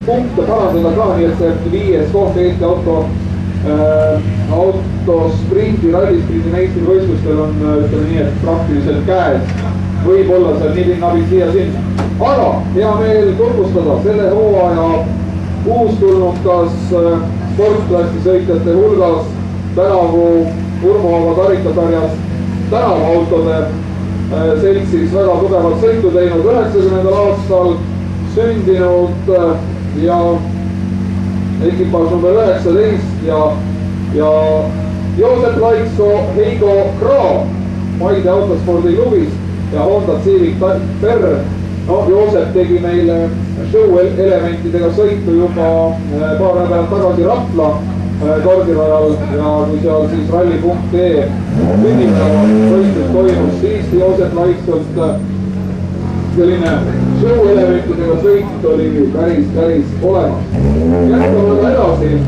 punkte parandada ka, nii et see 5. koht Eesti autosprindi, rallisprindi meistrivõistlustel on, ütleme nii, et praktiliselt käes. Võib-olla seal nibin-nabin siia-sinna. Aga hea meel tutvustada selle hooaja uustulnukas sportklassi sõitjate hulgas tänavu Urmo karikasarjas tänavaautode seltsis väga tugevat sõitu teinud 90. aastal sündinud ja ekipaaž number 19 ja Joosep Laiksoo, Heigo Kraav Paide autospordiklubist ja Honda Civic Perre. No, Joosep tegi meile show elementidega sõitu juba paar nädalat tagasi Rapla kardirajal ja kui seal siis ralli.ee sünnitava võistlus toimus, siis Joosep Laiksolt selline show elementidega sõit oli päris olemas. Jätkame edasi.